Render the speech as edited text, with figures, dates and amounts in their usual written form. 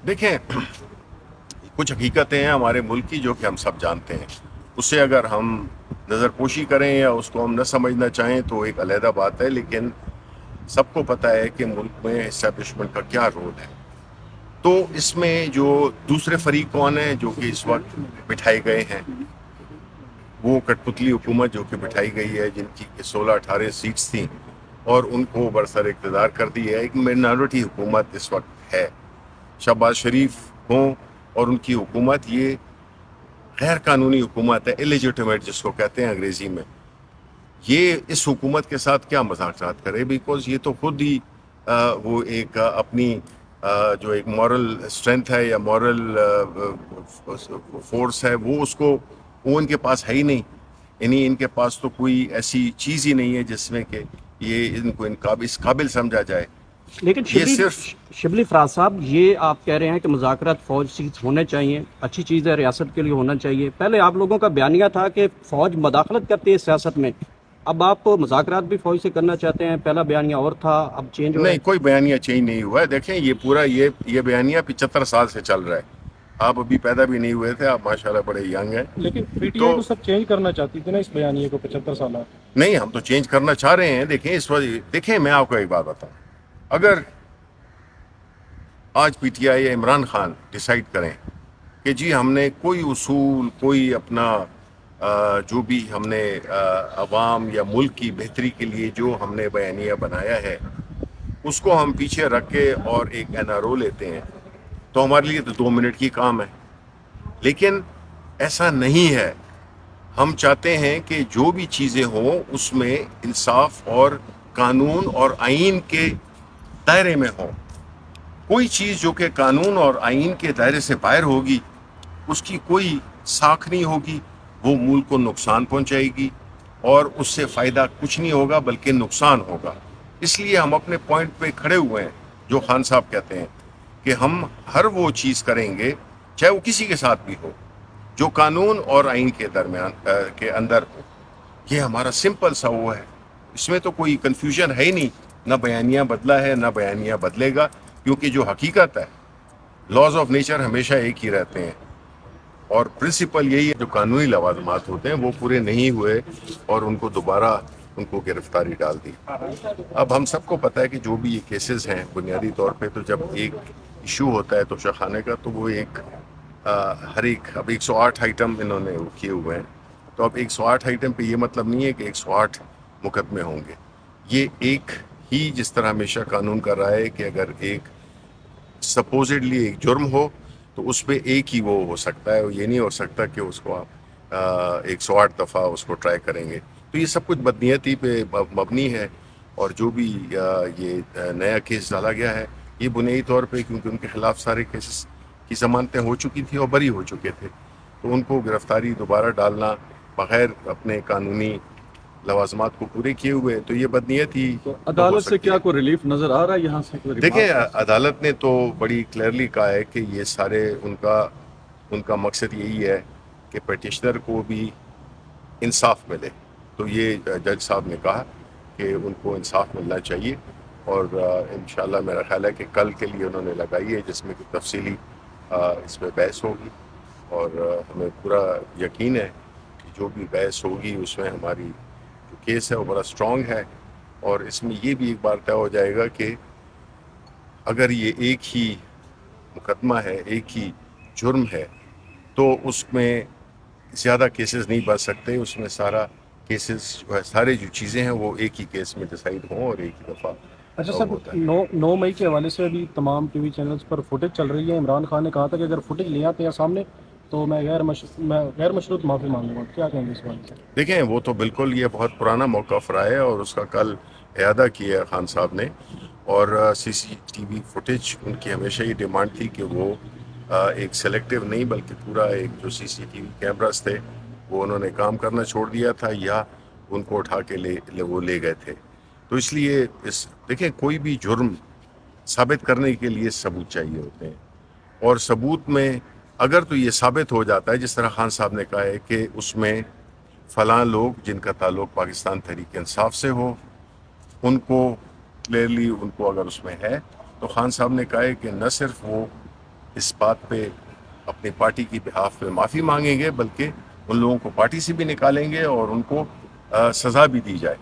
دیکھیں، کچھ حقیقتیں ہیں ہمارے ملک کی جو کہ ہم سب جانتے ہیں. اسے اگر ہم نظر پوشی کریں یا اس کو ہم نہ سمجھنا چاہیں تو ایک علیحدہ بات ہے، لیکن سب کو پتہ ہے کہ ملک میں اسٹیبلشمنٹ کا کیا رول ہے. تو اس میں جو دوسرے فریق کون ہیں جو کہ اس وقت بٹھائے گئے ہیں، وہ کٹ پتلی حکومت جو کہ بٹھائی گئی ہے، جن کی 16-18 سیٹس تھیں اور ان کو برسر اقتدار کر دی ہے. ایک مائنورٹی حکومت اس وقت ہے. شہباز شریف ہوں اور ان کی حکومت، یہ غیر قانونی حکومت ہے، الیجیٹمیٹ جس کو کہتے ہیں انگریزی میں. یہ اس حکومت کے ساتھ کیا مذاکرات کرے، بیکاز یہ تو خود ہی وہ ایک اپنی جو ایک مورل اسٹرینتھ ہے یا مورل فورس ہے، وہ اس کو وہ ان کے پاس ہے ہی نہیں. یعنی ان کے پاس تو کوئی ایسی چیز ہی نہیں ہے جس میں کہ یہ ان کو اس قابل سمجھا جائے. لیکن یہ صرف شبلی فراز صاحب، یہ آپ کہہ رہے ہیں کہ مذاکرات فوج سے ہونے چاہیے، اچھی چیز ہے، ریاست کے لیے ہونا چاہیے. پہلے آپ لوگوں کا بیانیہ تھا کہ فوج مداخلت کرتی ہے سیاست میں، اب آپ مذاکرات بھی فوج سے کرنا چاہتے ہیں. پہلا بیانیہ اور تھا، اب چینج ہو رہا نہیں، ہے. کوئی بیانیہ چینج نہیں ہوا ہے. دیکھیں، یہ پورا یہ بیانیہ 75 سال سے چل رہا ہے. آپ ابھی پیدا بھی نہیں ہوئے تھے، آپ ماشاءاللہ بڑے ینگ ہیں. لیکن پی ٹی تو آئی تو سب چینج کرنا چاہتی تھی نا اس بیانیے کو 75 سالہ. نہیں، ہم تو چینج کرنا چاہ رہے ہیں. دیکھیں اس وقت، دیکھیں میں آپ کو ایک بات بتاؤں. اگر آج پی ٹی آئی یا عمران خان ڈیسائیڈ کریں کہ جی ہم نے کوئی اصول، کوئی اپنا جو بھی ہم نے عوام یا ملک کی بہتری کے لیے جو ہم نے بیانیہ بنایا ہے، اس کو ہم پیچھے رکھ کے اور ایک این آر او لیتے ہیں، تو ہمارے لیے تو 2 منٹ کی کام ہے. لیکن ایسا نہیں ہے. ہم چاہتے ہیں کہ جو بھی چیزیں ہوں اس میں انصاف اور قانون اور آئین کے دائرے میں ہوں. کوئی چیز جو کہ قانون اور آئین کے دائرے سے باہر ہوگی، اس کی کوئی ساکھ نہیں ہوگی، وہ ملک کو نقصان پہنچائے گی اور اس سے فائدہ کچھ نہیں ہوگا بلکہ نقصان ہوگا. اس لیے ہم اپنے پوائنٹ پہ کھڑے ہوئے ہیں جو خان صاحب کہتے ہیں کہ ہم ہر وہ چیز کریں گے، چاہے وہ کسی کے ساتھ بھی ہو، جو قانون اور آئین کے درمیان کے اندر ہو. یہ ہمارا سمپل سا وہ ہے. اس میں تو کوئی کنفیوژن ہے ہی نہیں. نہ بیانیہ بدلا ہے، نہ بیانیہ بدلے گا، کیونکہ جو حقیقت ہے، لاز آف نیچر ہمیشہ ایک ہی رہتے ہیں. اور پرنسپل یہی ہے، جو قانونی لوازمات ہوتے ہیں وہ پورے نہیں ہوئے اور ان کو دوبارہ ان کو گرفتاری ڈال دی. اب ہم سب کو پتہ ہے کہ جو بھی یہ کیسز ہیں، بنیادی طور پہ تو جب ایک ایشو ہوتا ہے توشہ خانے کا، تو وہ ایک ہر ایک، اب 108 آئٹم انہوں نے وہ کیے ہوئے ہیں. تو اب 108 آئٹم پہ یہ مطلب نہیں ہے کہ 108 مقدمے ہوں گے. یہ ایک ہی، جس طرح ہمیشہ قانون کر رہا ہے کہ اگر ایک سپوزڈلی ایک جرم ہو تو اس پہ ایک ہی وہ ہو سکتا ہے. یہ نہیں ہو سکتا کہ اس کو آپ 108 دفعہ اس کو ٹرائی کریں گے. تو یہ سب کچھ بدنیتی پہ مبنی ہے. اور جو بھی یہ نیا کیس ڈالا گیا ہے، یہ بنیادی طور پہ کیونکہ ان کے خلاف سارے کیسز کی ضمانتیں ہو چکی تھیں اور بری ہو چکے تھے، تو ان کو گرفتاری دوبارہ ڈالنا بغیر اپنے قانونی لوازمات کو پورے کیے ہوئے، تو یہ بدنیتی تو ہو عدالت سے سکتی کیا ہے. کوئی ریلیف نظر آ رہا ہے یہاں سے؟ کوئی دیکھیں، ریمارک؟ عدالت نے تو بڑی کلیئرلی کہا ہے کہ یہ سارے ان کا مقصد یہی ہے کہ پیٹیشنر کو بھی انصاف ملے. تو یہ جج صاحب نے کہا کہ ان کو انصاف ملنا چاہیے، اور انشاءاللہ میرا خیال ہے کہ کل کے لیے انہوں نے لگائی ہے، جس میں کہ تفصیلی اس میں بحث ہوگی. اور ہمیں پورا یقین ہے کہ جو بھی بحث ہوگی اس میں ہماری جو کیس ہے وہ بڑا اسٹرانگ ہے. اور اس میں یہ بھی ایک بار طے ہو جائے گا کہ اگر یہ ایک ہی مقدمہ ہے، ایک ہی جرم ہے، تو اس میں زیادہ کیسز نہیں بچ سکتے. اس میں سارا کیسز جو ہے، سارے جو چیزیں ہیں وہ ایک ہی کیس میں ڈیسائیڈ ہوں اور ایک ہی دفعہ اچھا سر، ہوتا ہے. 9 مئی کے حوالے سے ابھی تمام ٹی وی چینلز پر فوٹیج چل رہی ہے. عمران خان نے کہا تھا کہ اگر فوٹیج لے آتے ہیں سامنے تو میں غیر مشروط معافی مانگوں گا. کیا کہیں گے اس بارے سے؟ دیکھیں، وہ تو بالکل یہ بہت پرانا موقف رہا ہے اور اس کا کل اعادہ کیا ہے خان صاحب نے. اور سی سی ٹی وی فوٹیج، ان کی ہمیشہ یہ ڈیمانڈ تھی کہ وہ ایک سلیکٹیو نہیں بلکہ پورا ایک جو سی سی ٹی وی کیمراز تھے وہ انہوں نے کام کرنا چھوڑ دیا تھا، یا ان کو اٹھا کے وہ لے گئے تھے. تو اس لیے دیکھیں، کوئی بھی جرم ثابت کرنے کے لیے ثبوت چاہیے ہوتے ہیں، اور ثبوت میں اگر تو یہ ثابت ہو جاتا ہے، جس طرح خان صاحب نے کہا ہے کہ اس میں فلاں لوگ جن کا تعلق پاکستان تحریک انصاف سے ہو، ان کو کلیئرلی ان کو اگر اس میں ہے، تو خان صاحب نے کہا ہے کہ نہ صرف وہ اس بات پہ اپنی پارٹی کی بہاف پہ معافی مانگیں گے، بلکہ ان لوگوں کو پارٹی سے بھی نکالیں گے اور ان کو سزا بھی دی جائے.